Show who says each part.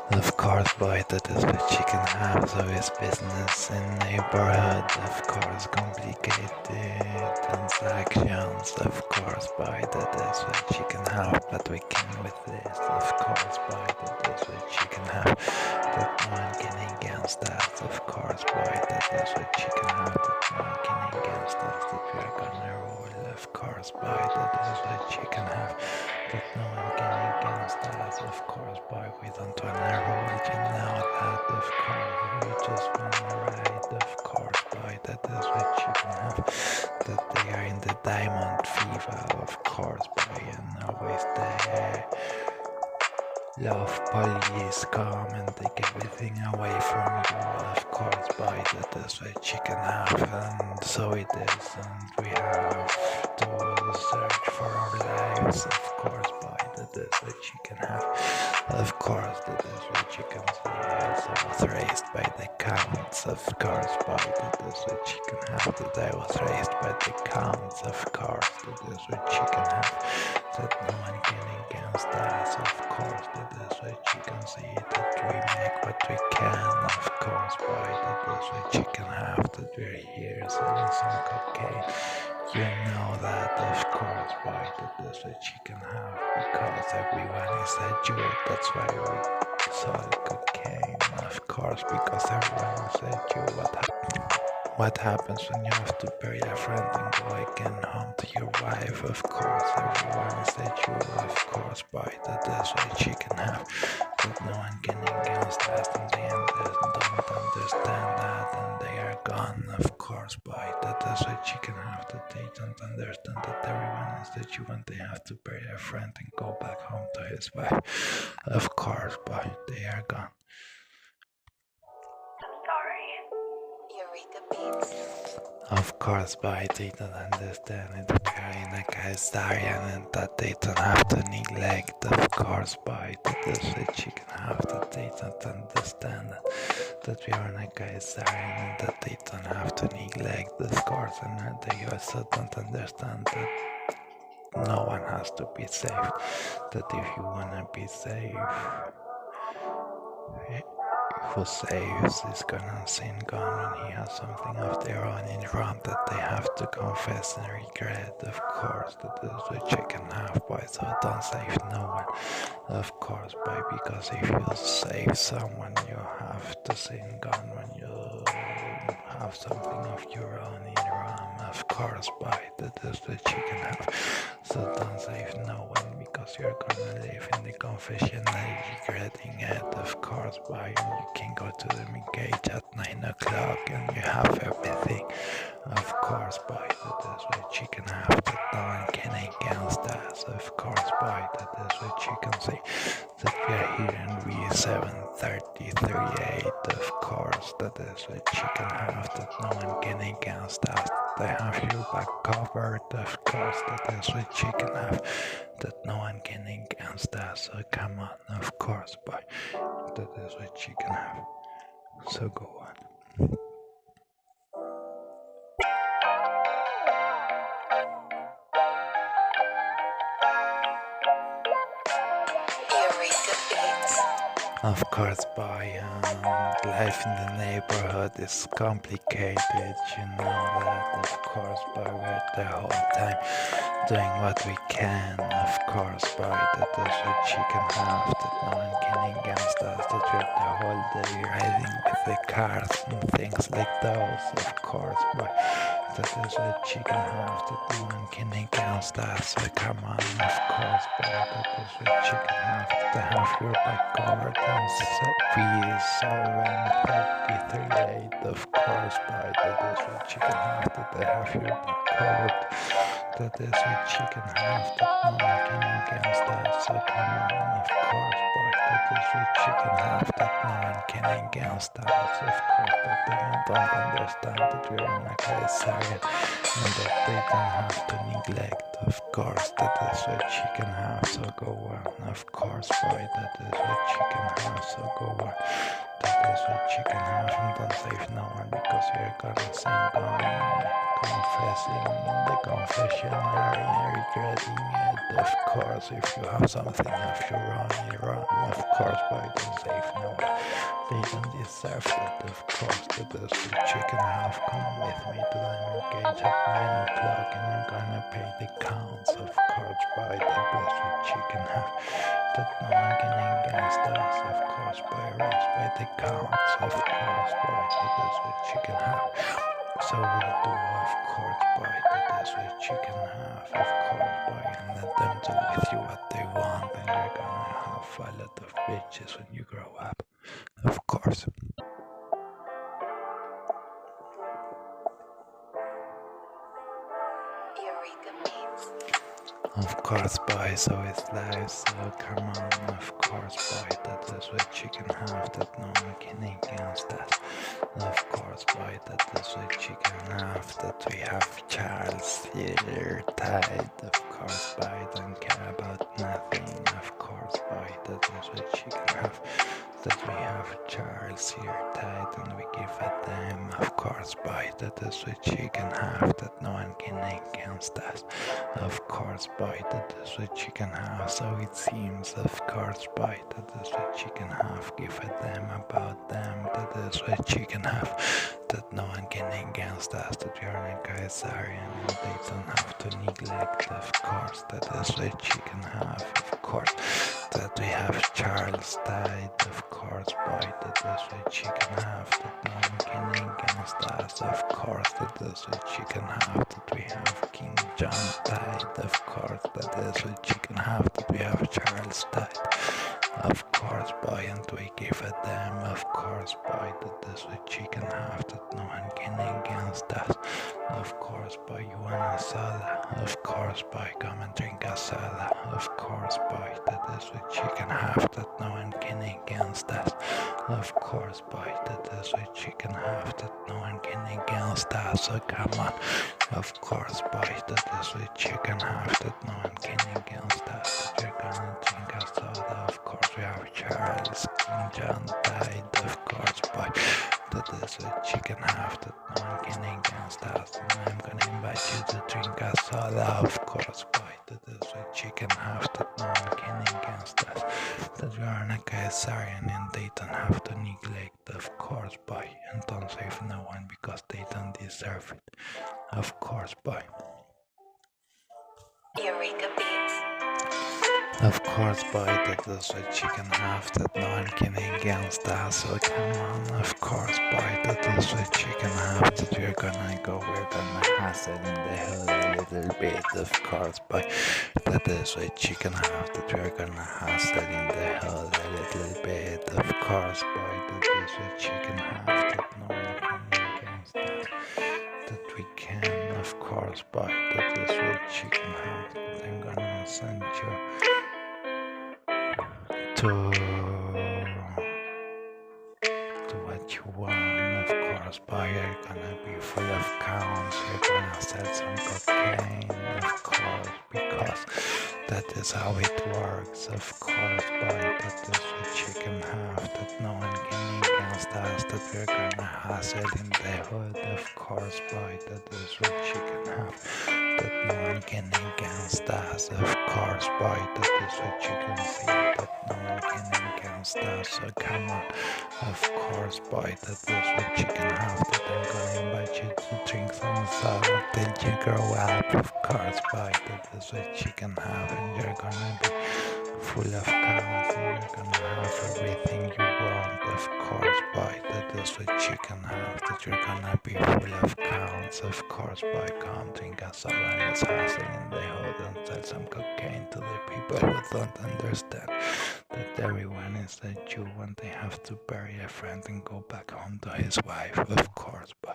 Speaker 1: Of course, boy, that is what she can have, so it's business in neighborhood. Of course, complicated transactions. Of course, boy, that is what she can have, but we can with this. Of course, boy, that is what she can have, that no one can against us. Of course, boy, that is what she can have, that no one can against us, that we are gonna rule. Of course, boy, that is what she can have, that no one can against us. Of course, boy, we don't wanna rule, you know that. Of course, we just wanna ride. Of course, boy, that is what she can have, that they are in the diamond fever. Of course, boy, and always there. Love police come and take everything away from you. Of course, boy, that is what she can have, and so it is, and we have to search for our lives. Of course, boy, that is what she can have. Of course, that is what she can see. So I was raised by the counts. Of course, boy, that is what she can have. That I was raised by the counts. Of course, that is what she can have, that no one can against us. Of course, that is what she can see, that we make what we can. Of course, boy, that is what she can have, that we're here selling some cocaine. You know that. Of course, boy, that is what she can have, because everyone is a Jew. That's why we sell cocaine. Of course, because everyone is a Jew. What happens when you have to bury a friend and go again home to your wife? Of course, everyone is a Jew. Of course, boy, that is what she can have, that no one can against us, and they don't understand that, and they are gone. Of course, boy, that is what she can have, that they don't understand that everyone is a Jew and they have to bury a friend and go back home to his wife. Of course, boy, they are gone. Of course, but they don't understand it. We are in a Kaisarian and that they don't have to neglect. Of course, but that is what she can have, that they don't understand that we are in a Kaisarian and that they don't have to neglect. Of course, and that they also don't understand that no one has to be safe. That if you wanna be safe, who saves is gonna sin God when he has something of their own in wrong that they have to confess and regret. Of course, that is what you can have, boy, so don't save no one. Of course, boy, because if you save someone, you have to sin God when you have something of your own in wrong. Of course, boy, that is what you can have, so don't save no one, because you're gonna live in the confessional regretting it. Of course, boy, you can go to the engage at 9 o'clock and you have everything. Of course, boy, that is what you can have, that no one can against us. Of course, boy, that is what you can say, that we are here and we 7:30:38. Of course, that is what you can have, that no one can against us. They have your back covered. Of course, that is what you can have, that no one can against us. So come on, of course, boy, that is what you can have. So go on. Of course, boy, life in the neighborhood is complicated, you know that. Of course, boy, we're the whole time doing what we can. Of course, boy, that is what she can have, that no one can against us, that we're the whole day riding with the cars and things like those. Of course, boy, that is what she can have, that no one can against us. So come on, of course, boy, that is what she can have, to have your back covered and we 7:38. Of course, boy, that is what she can have, that they have your back covered. That is what she can have, that no one can against us. So come on, of course, boy, that is what she can have, that no one can against us. Of course, that they don't understand that we're in a Kaisarian and that they don't have to neglect. Of course, that is what she can have, so go on. Of course, boy, that is what she can have, so go on. That is what she can have, and don't save no one, because we're gonna sing on, confess missing in the confessionary and regretting it. Of course, if you have something have you run, you run. Of course, but don't save no one. They don't deserve that. Of course, the desert chicken have come with me to the engage at 9 o'clock, and I'm gonna pay the counts. Of course, by the desert chicken have that no one can against us. Of course, by race by the counts. Of course, by the desert chicken have. So we do, of course, by the desert chicken have, of course, by and let them do with you what they want, and you're gonna have a lot of bitches when you grow up, of course. Of course, boy, so it's life, so come on, of course, boy, that is what chicken have, that no one can against that. Of course, boy, that is what chicken have, that we have Charles here tied, of course, boy, don't care about nothing, of course, boy, that is what chicken have, that we have Charles here tied, and we give a damn, of course, boy, that is what chicken have, that no one can against us. Of course, boy, that is what chicken have, so it seems, of course, boy, that is what chicken have, give a damn about them, that is what chicken have, that no one can against us, that we are like Caesarian, and they don't have to neglect, of course, that is what chicken have, of course, that we have Charles died, of course, boy, that is what chicken have, that no one can against us, of course, that is what chicken have, that we have King John died, of course, that is what chicken have, that we have Charles died, of course, boy, and we give a damn, of course, boy, that is what chicken have, that no one can against us, of course, boy, you want a soda, of course, boy, come and drink a soda, of course, boy, that is what chicken have, that no one can against us, of course, boy, that is what chicken have, that no one can against us, so come on, of course, boy, that is what chicken have, that no one can against us, that you're gonna drink a soda, of course, we have Charles, King John died, of course, boy, that is what chicken have, that no one can against us, and I'm gonna invite you to drink a soda, of course, boy, that is what chicken have, that no one can against us, that we are in a Caesarian and they don't have to neglect, of course, boy, and don't save no one because they don't deserve it, of course, boy. Eureka Beats. Of course, boy, that is what chicken have, that no one can against us, so come on, of course, boy, that is what chicken have, that we're gonna hustle in the hood a little bit, of course, boy, that is what chicken have, that we're gonna hustle in the hood a little bit, of course, boy, that is what chicken have, that no one can against us, that we can, of course, boy, that is what chicken have, that I'm gonna send you to what you want, of course, but you're gonna be full of counts, you're gonna sell some cocaine, of course, because that is how it works, of course, but that is what you can have, that no one can against us, that we're gonna hustle in the hood, of course, but that is what you can have, that no one can against us, of course, but that is what you can see, that no one can against us, so come on, of course, boy, that is what you can have, that I'm gonna invite you to drink some soda till you grow up, of course, boy, that is what you can have, and you're gonna be full of counts, and you're gonna have everything you want, of course, boy, that is what you can have, that you're gonna be full of counts, of course, boy, come drink a soda and let's hustle in the hood and sell some cocaine to the people who don't understand that everyone is a Jew when they have to bury a friend and go back home to his wife, of course, boy.